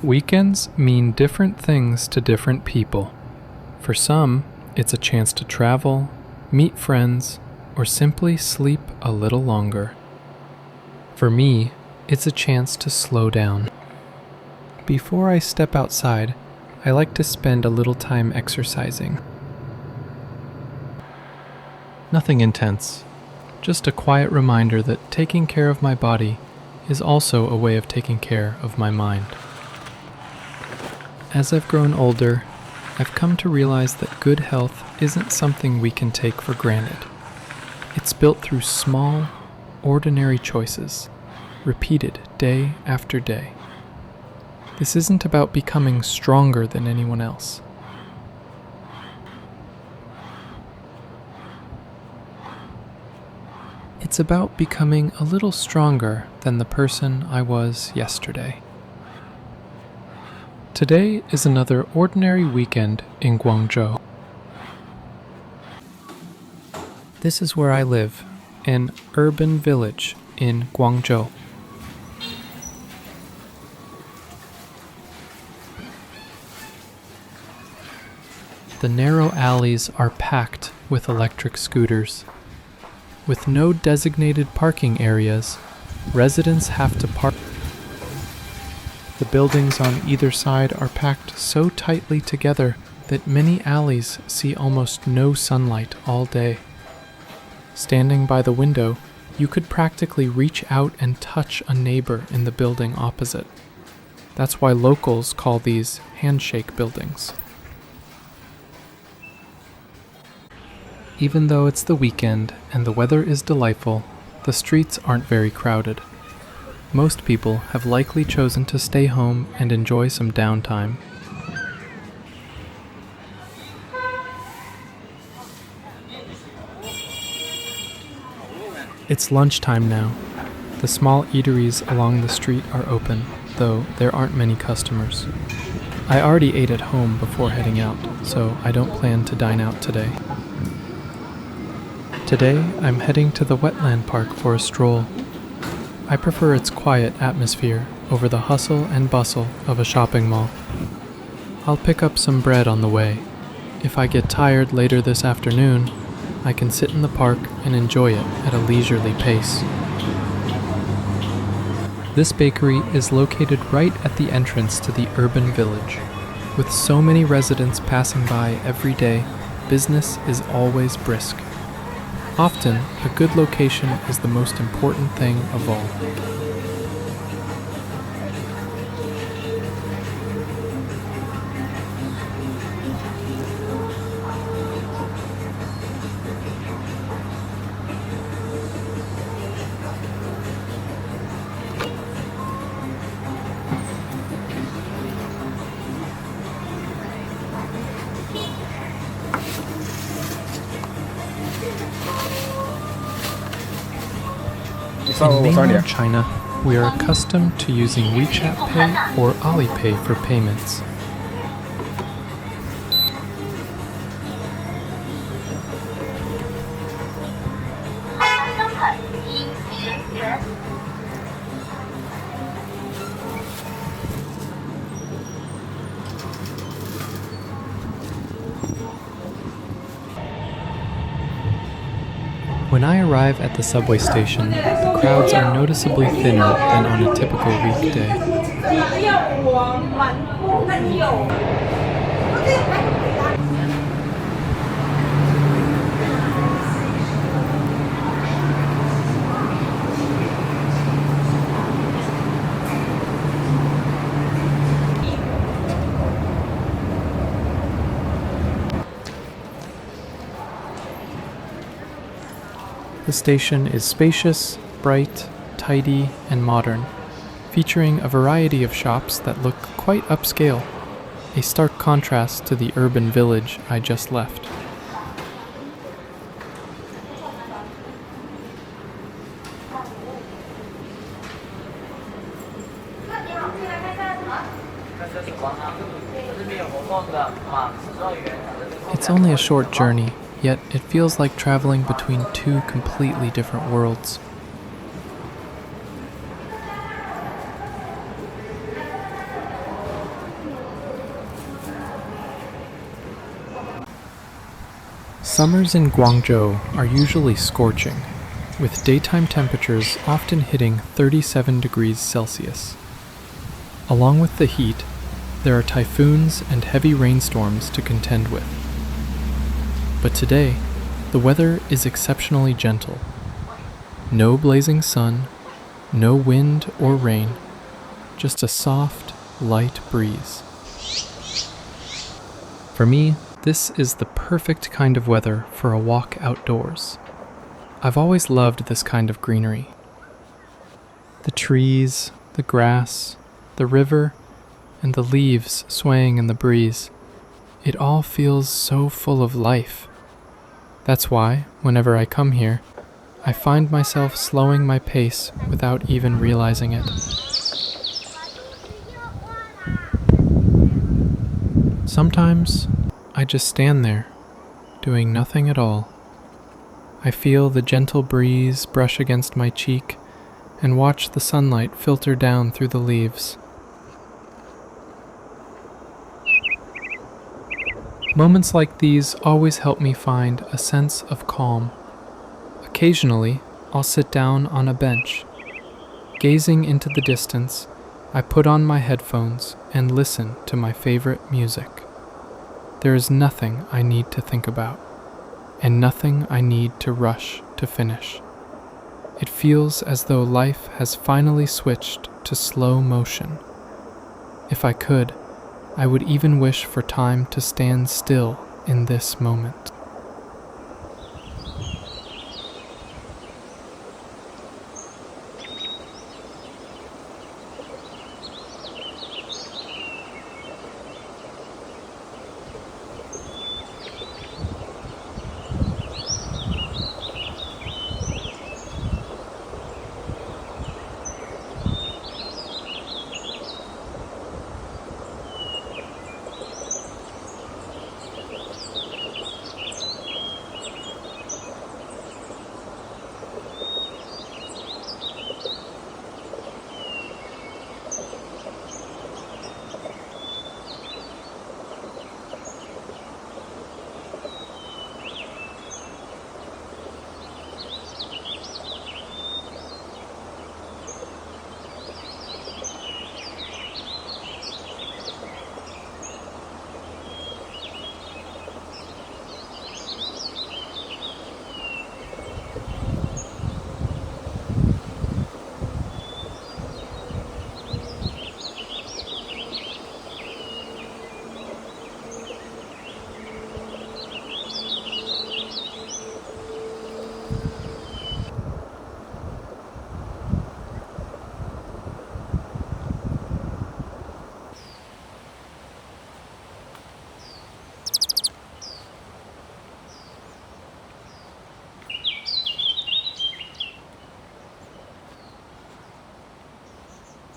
Weekends mean different things to different people. For some, it's a chance to travel, meet friends, or simply sleep a little longer. For me, it's a chance to slow down. Before I step outside, I like to spend a little time exercising. Nothing intense, just a quiet reminder that taking care of my body is also a way of taking care of my mind. As I've grown older, I've come to realize that good health isn't something we can take for granted. It's built through small, ordinary choices, repeated day after day. This isn't about becoming stronger than anyone else. It's about becoming a little stronger than the person I was yesterday. Today is another ordinary weekend in Guangzhou. This is where I live, an urban village in Guangzhou. The narrow alleys are packed with electric scooters. With no designated parking areas, residents have to park. The buildings on either side are packed so tightly together that many alleys see almost no sunlight all day. Standing by the window, you could practically reach out and touch a neighbor in the building opposite. That's why locals call these handshake buildings. Even though it's the weekend and the weather is delightful, the streets aren't very crowded. Most people have likely chosen to stay home and enjoy some downtime. It's lunchtime now. The small eateries along the street are open, though there aren't many customers. I already ate at home before heading out, so I don't plan to dine out today. Today, I'm heading to the Wetland Park for a stroll. I prefer its quiet atmosphere over the hustle and bustle of a shopping mall. I'll pick up some bread on the way. If I get tired later this afternoon, I can sit in the park and enjoy it at a leisurely pace. This bakery is located right at the entrance to the urban village. With so many residents passing by every day, business is always brisk. Often, a good location is the most important thing of all. In mainland China, we are accustomed to using WeChat Pay or Alipay for payments. When I arrive at the subway station, the crowds are noticeably thinner than on a typical weekday. The station is spacious, bright, tidy, and modern, featuring a variety of shops that look quite upscale, a stark contrast to the urban village I just left. It's only a short journey, yet it feels like traveling between two completely different worlds. Summers in Guangzhou are usually scorching, with daytime temperatures often hitting 37 degrees Celsius. Along with the heat, there are typhoons and heavy rainstorms to contend with. But today, the weather is exceptionally gentle. No blazing sun, no wind or rain, just a soft, light breeze. For me, this is the perfect kind of weather for a walk outdoors. I've always loved this kind of greenery. The trees, the grass, the river, and the leaves swaying in the breeze. It all feels so full of life. That's why, whenever I come here, I find myself slowing my pace without even realizing it. Sometimes, I just stand there, doing nothing at all. I feel the gentle breeze brush against my cheek and watch the sunlight filter down through the leaves. Moments like these always help me find a sense of calm. Occasionally, I'll sit down on a bench. Gazing into the distance, I put on my headphones and listen to my favorite music. There is nothing I need to think about, and nothing I need to rush to finish. It feels as though life has finally switched to slow motion. If I could, I would even wish for time to stand still in this moment.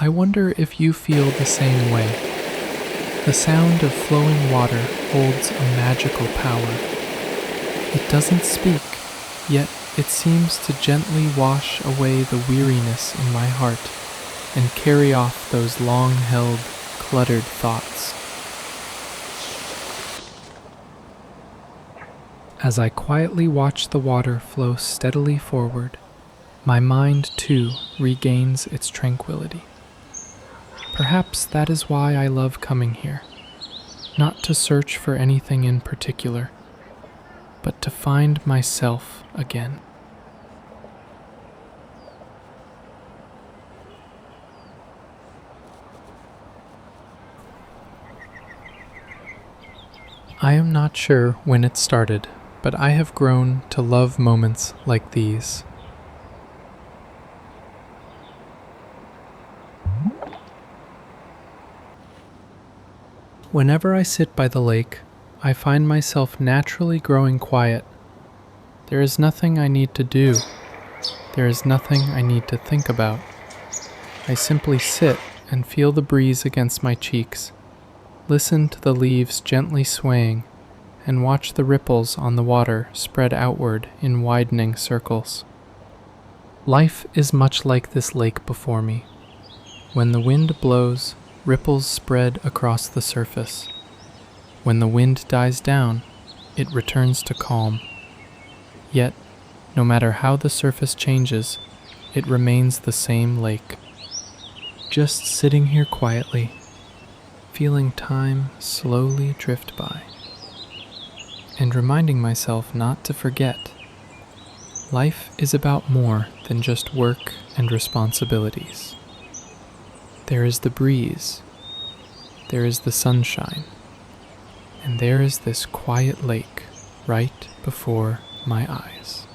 I wonder if you feel the same way. The sound of flowing water holds a magical power. It doesn't speak, yet it seems to gently wash away the weariness in my heart and carry off those long-held, cluttered thoughts. As I quietly watch the water flow steadily forward, my mind too regains its tranquility. Perhaps that is why I love coming here, not to search for anything in particular, but to find myself again. I am not sure when it started, but I have grown to love moments like these. Whenever I sit by the lake, I find myself naturally growing quiet. There is nothing I need to do. There is nothing I need to think about. I simply sit and feel the breeze against my cheeks, listen to the leaves gently swaying, and watch the ripples on the water spread outward in widening circles. Life is much like this lake before me. When the wind blows, ripples spread across the surface. When the wind dies down, it returns to calm. Yet, no matter how the surface changes, it remains the same lake. Just sitting here quietly, feeling time slowly drift by, and reminding myself not to forget, life is about more than just work and responsibilities. There is the breeze, there is the sunshine, and there is this quiet lake right before my eyes.